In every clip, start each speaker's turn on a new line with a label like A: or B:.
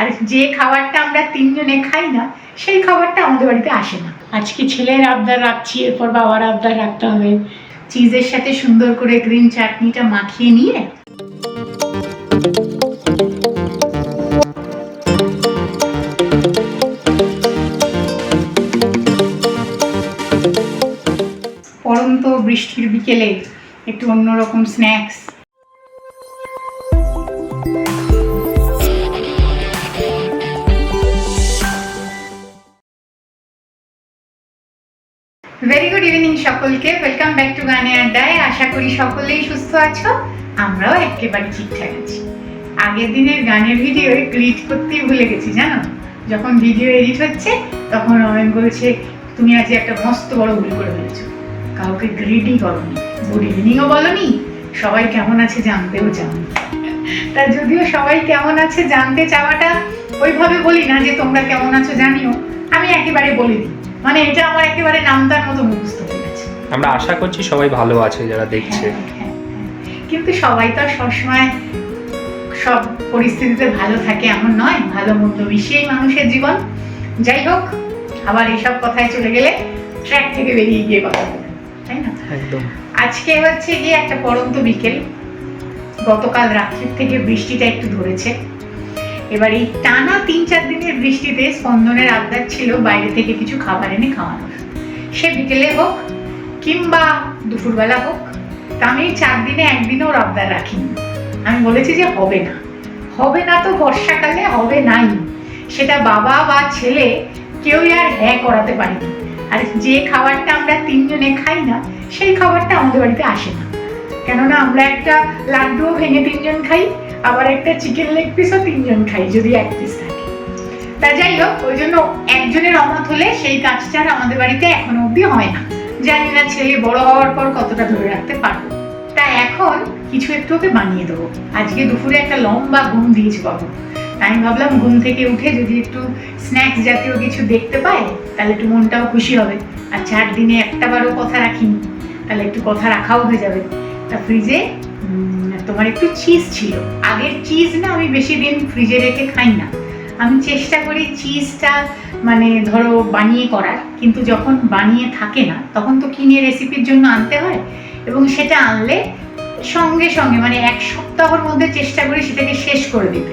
A: আর যে খাবারটা আমরা তিনজনে খাই না সেই খাবারটা আমাদের বাড়িতে আসে না। আজকে ছেলের আবদার রাখছি, এরপর বাবার আবদার রাখতে হবে। চিজের সাথে সুন্দর করে গ্রিন চাটনিটা মাখিয়ে নিয়ে পরন্ত বৃষ্টির বিকেলে একটু অন্যরকম স্ন্যাক্স। ভেরি গুড ইভিনিং সকলকে, ওয়েলকাম ব্যাক টু গানে আড্ডায়। আশা করি সকলেই সুস্থ আছো, আমরাও একেবারে ঠিকঠাক আছি। আগের দিনের গানের ভিডিও গ্রিট করতেই ভুলে গেছি জানো। যখন ভিডিও এডিট হচ্ছে তখন অয়ন বলছে তুমি আজ একটা মস্ত বড় ভুল করে ফেলেছো, কাউকে গ্রিটই করোনি, গুড ইভিনিংও বলনি, সবাই কেমন আছে জানতেও চাওনি। তা যদিও সবাই কেমন আছে জানতে চাওয়াটা ওইভাবে বলি না যে তোমরা কেমন আছো জানিও, আমি একেবারে বলে দিই, মানে এটা আমার একেবারে নামতার মতো মুখস্থ হয়ে গেছে।
B: আমরা আশা করছি সবাই ভালো আছে যারা দেখছে।
A: হ্যাঁ, কিন্তু সবাই তো সবসময় সব পরিস্থিতিতে ভালো থাকে এমন নয়, ভালো মন্দ মিশিয়েই মানুষের জীবন। যাই হোক, আবার এইসব কথায় চলে গেলে ট্র্যাক থেকে বেরিয়ে গিয়ে কথা বলে, তাই না?
B: একদম।
A: আজকে হচ্ছে গিয়ে একটা পরন্ত বিকেল, গতকাল রাত্রির থেকে বৃষ্টিটা একটু ধরেছে। এবার এই টানা 3-4 দিনের বৃষ্টিতে স্পন্দনের আবদার ছিল বাইরে থেকে কিছু খাবার এনে খাওয়ানোর, সে বিকেলে হোক কিংবা দুপুরবেলা হোক। তা আমি 4 দিনে একদিনও ওর আবদার রাখিনি। আমি বলেছি যে হবে না, হবে না তো বর্ষাকালে হবে নাই, সেটা বাবা বা ছেলে কেউই আর হ্যাঁ করাতে পারিনি। আর যে খাবারটা আমরা তিনজনে খাই না সেই খাবারটা আমাদের বাড়িতে আসে না, কেননা আমরা একটা লাড্ডুও ভেঙে 3 জন খাই, আবার একটা চিকেন লেগ পিসও 3 জন খাই যদি 1 পিস থাকে। তা যাই হোক, ওই জন্য একজনের অমত হলে সেই কাজটা আমাদের বাড়িতে এখনো অব্দি হয় না। জানি না ছেলে বড় হওয়ার পর কতটা ধরে রাখতে পারবো। তা এখন কিছু একটু ওকে বানিয়ে দেবো। আজকে দুপুরে একটা লম্বা ঘুম দিয়েছি বাবু, আমি ভাবলাম ঘুম থেকে উঠে যদি একটু স্ন্যাক্স জাতীয় কিছু দেখতে পাই তাহলে একটু মনটাও খুশি হবে। আর 4 দিনে একটাবারও কথা রাখিনি, তাহলে একটু কথা রাখাও হয়ে যাবে। তা ফ্রিজে তোমার একটু চিজ ছিল, আগের চিজ না আমি বেশি দিন ফ্রিজে রেখে খাই না। আমি চেষ্টা করি চিজটা মানে ধরো বানিয়ে করার, কিন্তু যখন বানিয়ে থাকে না তখন তো কিনে রেসিপির জন্য আনতে হয়, এবং সেটা আনলে সঙ্গে সঙ্গে মানে 1 সপ্তাহের মধ্যে চেষ্টা করি সেটাকে শেষ করে দিতে।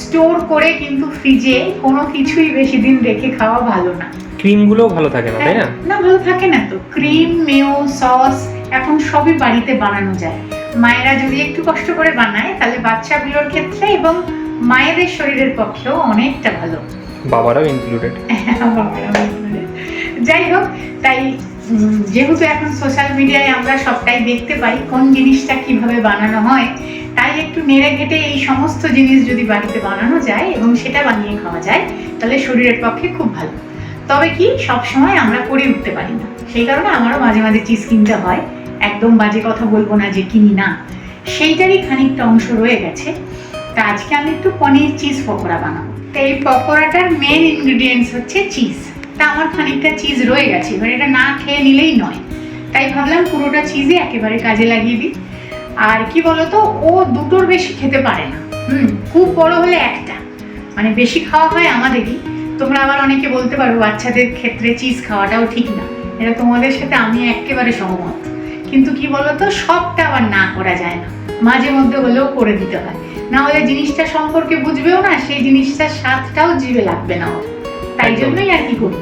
A: স্টোর করে কিন্তু ফ্রিজে কোনো কিছুই বেশি দিন রেখে খাওয়া ভালো না।
B: ক্রিমগুলোও ভালো থাকে না, তাই না?
A: না, ভালো থাকে না তো। ক্রিম, মেয়ো, সস এখন সবই বাড়িতে বানানো যায়। মায়েরা যদি একটু কষ্ট করে বানায় তাহলে বাচ্চাগুলোর ক্ষেত্রে এবং মায়েদের শরীরের পক্ষেও অনেকটা ভালো,
B: বাবারাও ইনক্লুডেড।
A: যাই হোক, তাই যেহেতু এখন সোশ্যাল মিডিয়ায় আমরা সবটাই দেখতে পাই কোন জিনিসটা কিভাবে বানানো হয়, তাই একটু নেড়ে ঘেটে এই সমস্ত জিনিস যদি বাড়িতে বানানো যায় এবং সেটা বানিয়ে খাওয়া যায় তাহলে শরীরের পক্ষে খুব ভালো। তবে কি সব সময় আমরা করে উঠতে পারি না, সেই কারণে আমারও মাঝে মাঝে চিজ কিনতে হয়। একদম বাজে কথা বলবো না যে কিনি না, সেইটারই খানিকটা অংশ রয়ে গেছে। তা আজকে আমি একটু পনির চিজ পকোড়া বানাবো। তো এই পকোড়াটার মেন ইনগ্রিডিয়েন্টস হচ্ছে চিজ। তা আমার খানিকটা চিজ রয়ে গেছে, এবার এটা না খেয়ে নিলেই নয়, তাই ভাবলাম পুরোটা চিজই একেবারে কাজে লাগিয়ে দিই। আর কি বলতো, ও দুটোর বেশি খেতে পারে না, খুব বড় হলে একটা, মানে বেশি খাওয়া হয় আমাদেরই। তোমরা আবার অনেকে বলতে পারো বাচ্চাদের ক্ষেত্রে চিজ খাওয়াটাও ঠিক না, এটা তোমাদের সাথে আমি একেবারে সহমত। কিন্তু কি বলতো, সবটা আবার না করা যায় না, মাঝে মধ্যে হলেও করে দিতে হয়, না হলে জিনিসটা সম্পর্কে বুঝবেও না, সেই জিনিসটার স্বাদটাও জিভে লাগবে না ওর। তাই জন্যই আর কি করি।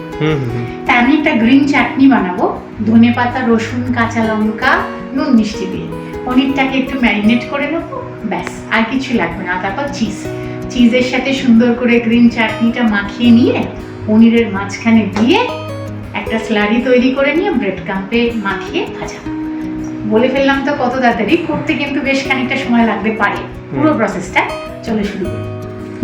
A: তা আমি একটা গ্রিন চাটনি বানাবো, ধনেপাতা, রসুন, কাঁচা লঙ্কা, নুন মিষ্টি দিয়ে। পনিরটাকে একটু ম্যারিনেট করে নেবো, ব্যাস, আর কিছু লাগবে না। তারপর চিজের সাথে সুন্দর করে গ্রিন চাটনিটা মাখিয়ে নিয়ে পনিরের মাঝখানে দিয়ে একটা স্লারি তৈরি করে নিয়ে ব্রেড ক্রাম্পে মাখিয়ে ভাজা। বলে ফেললাম তো কত তাড়াতাড়ি, করতে কিন্তু বেশ খানিকটা সময় লাগতে পারে। পুরো প্রসেসটা চলে শুরু করি।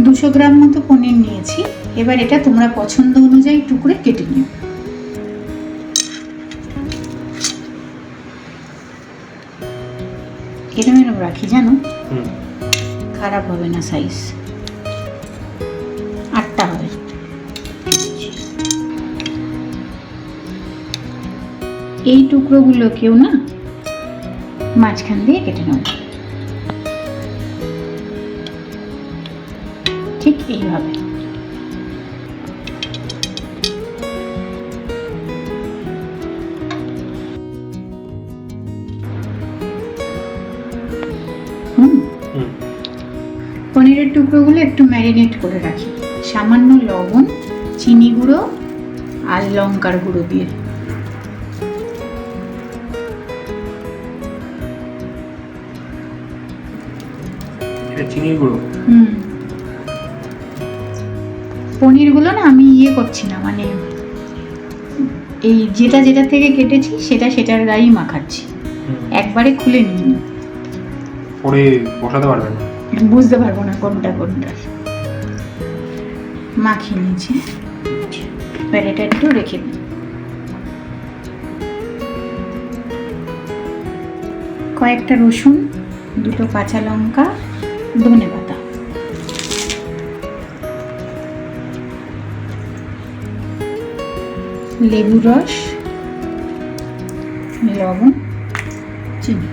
A: 200 গ্রাম মতো পনির নিয়েছি, এবার এটা তোমরা পছন্দ অনুযায়ী টুকরে কেটে নিও। এরম এরম রাখি জানো, খারাপ হবে না, সাইজ 8টা হবে। এই টুকরোগুলোকেও না মাঝখান দিয়ে কেটে নেব, ঠিক এই এইভাবে।
B: হুম।
A: পনিরের টুকরোগুলো একটু ম্যারিনেট করে রাখি সামান্য লবণ, চিনি গুঁড়ো আর লঙ্কার গুঁড়ো দিয়ে।
B: এটা চিনির গুঁড়ো।
A: পনিরগুলো না আমি করছি না, মানে এই যেটা যেটা থেকে কেটেছি সেটার গায়েই মাখাচ্ছি, একবারে খুলে নিই,
B: পরে বসাতে পারবেন না,
A: বুঝতে পারবো না কোনটা কোনটা। মাখিয়ে নিয়েছি, এবার এটা একটু রেখে দিই। কয়েকটা রসুন, দুটো কাঁচা লঙ্কা, ধনেপাতা, লেবু রস, লবণ, চিনি।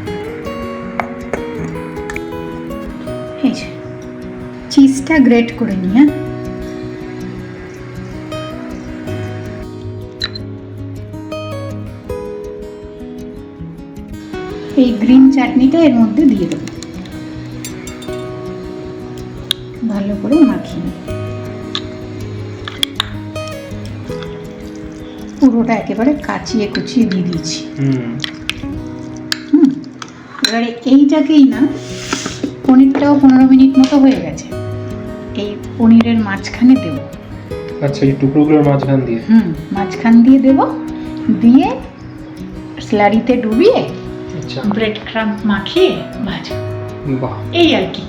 A: এই যে চিজটা গ্রেট করে নিয়ে এই গ্রিন চাটনিটা এর মধ্যে দিয়ে দেবো, ভালো করে মাখিয়ে নিই। পুরোটা একেবারে কাচিয়ে কুচিয়ে দিয়ে দিয়েছি। এবারে এইটাকেই না, পনিরটাও 15 মিনিট মতো হয়ে গেছে, এই পনিরের মাঝখানে দেব।
B: আচ্ছা, এই টুকরোগুলোর মাঝখান দিয়ে?
A: মাঝখান দিয়ে দেব, দিয়ে স্লারিতে ডুবিয়ে
B: আচ্ছা
A: ব্রেড ক্রাম্ব মাখিয়ে ভাজো।
B: বাহ,
A: এই আর কি,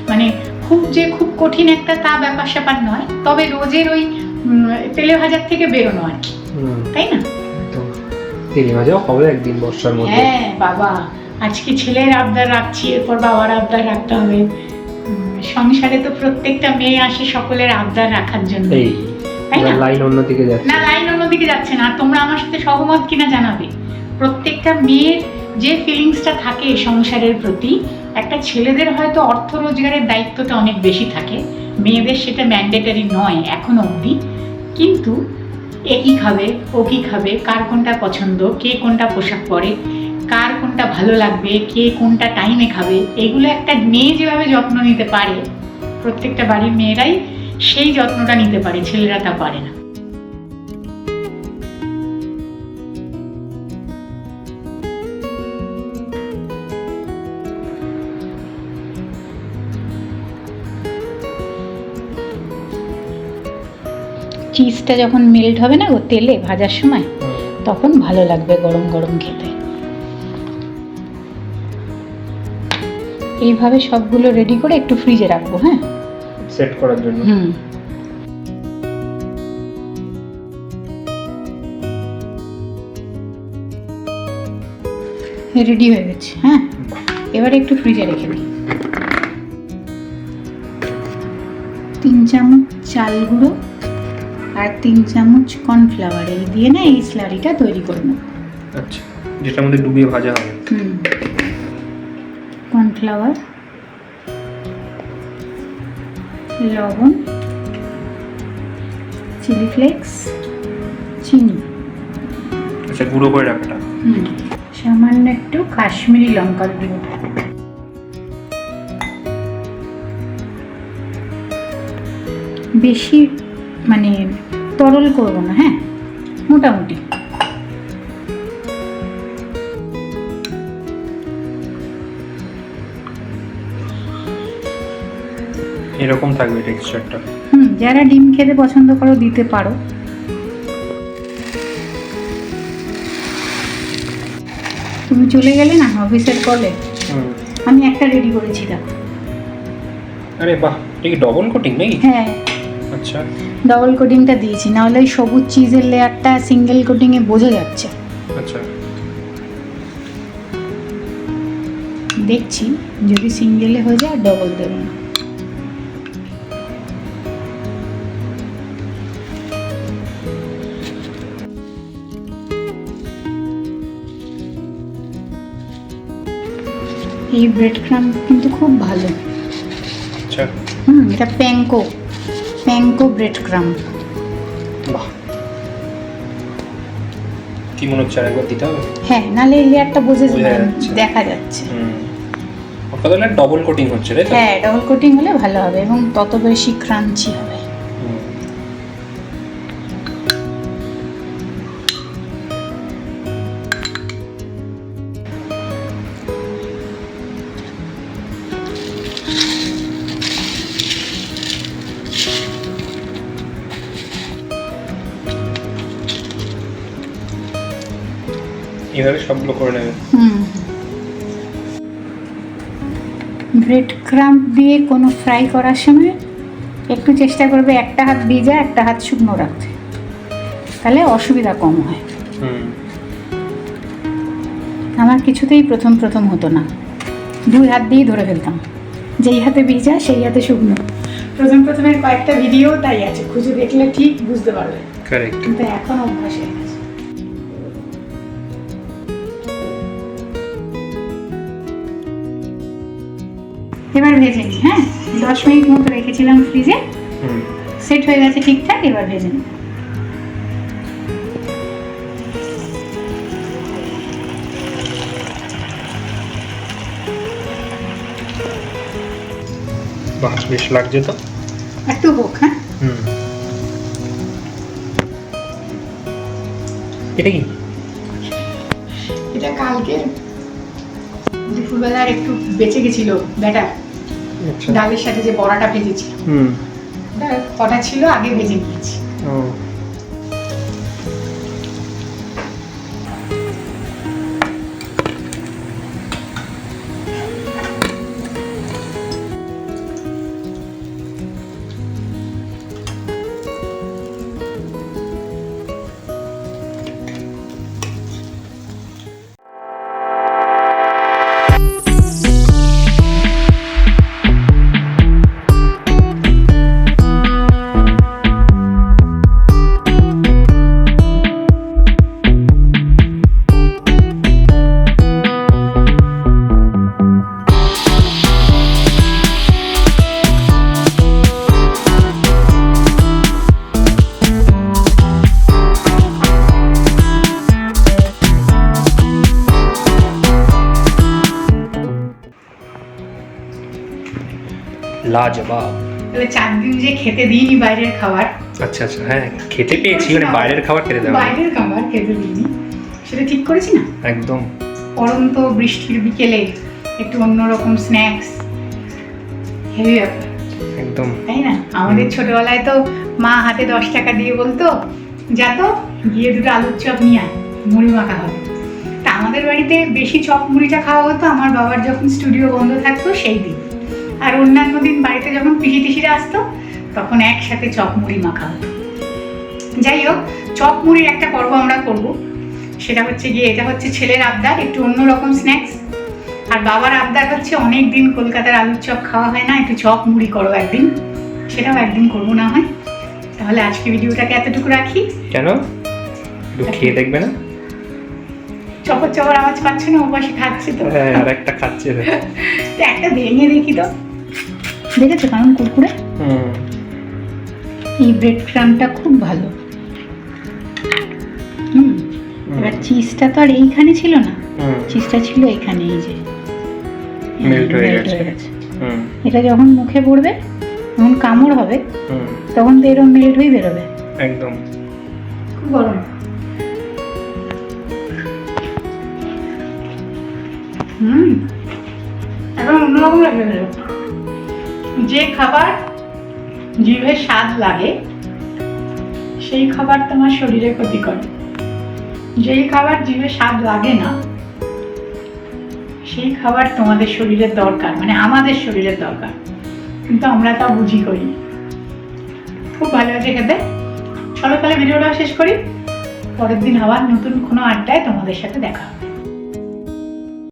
A: মানে খুব কঠিন একটা তা ব্যাপার স্যাপার নয়, তবে রোজের ওই তেলে ভাজার থেকে বেরোনো আর কি, তাই না?
B: তেলে ভাজাও হবে একদিন বর্ষার মধ্যে।
A: হ্যাঁ বাবা, আজকে ছেলের আবদার রাখছি, এরপর বাবার আবদার রাখতে হবে। সংসারে তো প্রত্যেকটা মেয়ে আসে সকলের আবদার রাখার জন্য, তাই না?
B: লাইন অন্যদিকে যাচ্ছে
A: না, লাইন অন্যদিকে যাচ্ছে না। আর তোমরা আমার সাথে সহমত কিনা জানাবে। প্রত্যেকটা মেয়ের যে ফিলিংসটা থাকে সংসারের প্রতি, একটা ছেলেদের হয়তো অর্থ রোজগারের দায়িত্বটা অনেক বেশি থাকে, মেয়েদের সেটা ম্যান্ডেটারি নয় এখনো অবধি। কিন্তু এ কি খাবে, ও কি খাবে, কার কোনটা পছন্দ, কে কোনটা পোশাক পরে, কার কোনটা ভালো লাগবে, কে কোনটা টাইমে খাবে, এগুলো একটা মেয়ে যেভাবে যত্ন নিতে পারে, প্রত্যেকটা বাড়ির মেয়েরাই সেই যত্নটা নিতে পারে, ছেলেরা তা পারে না। চিজটা যখন মেল্ট হবে না তেলে ভাজার সময়, তখন ভালো লাগবে গরম গরম খেতে। এইভাবে সবগুলো রেডি করে একটু ফ্রিজে রাখবো, হ্যাঁ,
B: সেট করার জন্য।
A: রেডি হয়ে গেছে। হ্যাঁ, এবারে একটু ফ্রিজে রেখে দিই। 3 চামচ চাল গুঁড়ো আর 3 চামচ কর্নফ্লাওয়ার এই দিয়ে না এই স্লারিটা তৈরি করে নেব।
B: আচ্ছা, যেটার মধ্যে ডুবিয়ে ভাজা হবে।
A: কর্নফ্লাওয়ার, লবণ, চিলি ফ্লেক্স, চিনি,
B: আচ্ছা গুঁড়ো করে রাখাটা,
A: সামান্য একটু কাশ্মীরি লঙ্কার গুঁড়ো, বেশি মানে তরল করবো না, হ্যাঁ, মোটামুটি।
B: এরকম থাকবে টেক্সচারটা।
A: যারা ডিম খেতে পছন্দ করো দিতে পারো। তুমি চলে গেলে না অফিসের কলে, আমি একটা রেডি করেছি, দেখো।
B: আরে বাহ, এটা কি ডবল কোটিং নাকি?
A: হ্যাঁ,
B: আচ্ছা,
A: ডবল কোটিংটা দিয়েছি, না হলে ওই সবুজ চিজের লেয়ারটা সিঙ্গেল কোটিংয়ে বোঝা যাচ্ছে।
B: আচ্ছা,
A: দেখছি যদি সিঙ্গেলে হয়ে যায় ডবল দেবো না। এই ব্রেড ক্রাম্ব কিন্তু খুব ভালো।
B: আচ্ছা,
A: এটা প্যাঙ্কো ম্যাঙ্গো ব্রেড ক্রাম্ব।
B: বাহ, কি মনে হচ্ছে আরেকবার দিতে হবে?
A: হ্যাঁ, নালে এই লেয়ারটা বোঝা
B: বোঝা যাচ্ছে।
A: দেখা যাচ্ছে।
B: ওটা তাহলে ডবল কোটিং হচ্ছে তাই তো?
A: হ্যাঁ, ডবল কোটিং হলে ভালো হবে এবং তত বেশি ক্রাঞ্চি হবে।
B: এভাবে সবগুলো করে নেবে।
A: ব্রেড ক্রাম্ব দিয়ে কোনো ফ্রাই করার সময় একটু চেষ্টা করবে একটা হাত ভিজা একটা হাত শুকনো রাখতে, তাহলে অসুবিধা কম হয়। আমার কিছুতেই প্রথম হতো না, 2 হাত দিয়েই ধরে ফেলতাম, যেই হাতে ভিজা সেই হাতে শুকনো। প্রথমের কয়েকটা ভিডিও তাই আছে, খুঁজে দেখলে ঠিক বুঝতে পারবে।
B: কারেক্ট।
A: কিন্তু এখন অভ্যাস হয়ে গেছে। এবার ভেজে নিই। হ্যাঁ, 10 মিনিট মতো রেখেছিলাম ফ্রিজে, সেট হয়ে গেছে ঠিকঠাক। এবার ভেজে নিই।
B: বাহ, বেশ লাগছে তো।
A: একটু হোক। হ্যাঁ,
B: এটা কি?
A: এটা কালকে দুপুরবেলার একটু বেঁচে গেছিল ব্যাটার,
B: আচ্ছা।
A: ডালের সাথে যে বড়াটা ভেজেছি ওটা কটা ছিল, আগে ভেজে নিয়েছি।
B: লাজবাব।
A: তাহলে 4 দিন যে খেতে দিইনি বাইরের খাবার।
B: আচ্ছা আচ্ছা, হ্যাঁ খেতে পেয়েছি, মানে বাইরের খাবার খেতে দেওয়া।
A: বাইরের খাবার খেতে দিইনি, সেটা ঠিক করেছি না?
B: একদম।
A: পরন্ত বৃষ্টির বিকেলে একটু অন্যরকম স্ন্যাক্স, হেভি ব্যাপার
B: একদম,
A: তাই না? আমাদের ছোটবেলায় তো মা হাতে 10 টাকা দিয়ে বলতো, যা তো গিয়ে 2টো আলুর চপ নিয়ে আয়, মুড়ি মাখা হবে। তা আমাদের বাড়িতে বেশি চপ মুড়িটা খাওয়া হতো আমার বাবার যখন স্টুডিও বন্ধ থাকতো সেই দিন, আর অন্যান্য দিন বাড়িতে যখন পিসি টিসিরা আসতো তখন একসাথে চপ মুড়ি মাখা হতো। যাই হোক, চপ মুড়ির একটা পর্ব আমরা করব, সেটা হচ্ছে গিয়ে, এটা হচ্ছে ছেলের আবদার একটু অন্যরকম স্ন্যাক্স, আর বাবার আবদার হচ্ছে অনেক দিন কলকাতার আলুর চপ খাওয়া হয় না, একটু চপ মুড়ি করো একদিন, সেটাও একদিন করবো না হয়। তাহলে আজকে ভিডিওটাকে এতটুকু রাখি।
B: কেন? একটু খেয়ে দেখবে না?
A: চপর চপর আওয়াজ পাচ্ছে না? ওপাশে খাচ্ছে তো।
B: হ্যাঁ, আর একটা খাচ্ছে।
A: তো একটা ভেঙে দেখি তো, দেখেছো কেমন কুরকুরে? এই ব্রেড ক্রাম্বটা খুব ভালো। এবার চিজটা তো আর এইখানে ছিল না, চিজটা ছিল এখানে, এই যে
B: মেল্ট হয়ে গেছে।
A: এটা যখন মুখে পড়বে, যখন কামড় হবে, তখন তো এরকম মেল্ট হয়ে বেরোবে।
B: একদম।
A: খুব গরম। এখন অন্যরকম লাগে। যে খাবার জিভে স্বাদ লাগে সেই খাবার তোমার শরীরে ক্ষতি করে, যেই খাবার জিভে স্বাদ লাগে না সেই খাবার তোমাদের শরীরের দরকার, মানে আমাদের শরীরের দরকার, কিন্তু আমরা তা বুঝি করি। খুব ভালো হয়েছে খেতে। চলো তাহলে ভিডিওটা শেষ করি, পরের দিন আবার নতুন কোনো আড্ডায় তোমাদের সাথে দেখা হবে।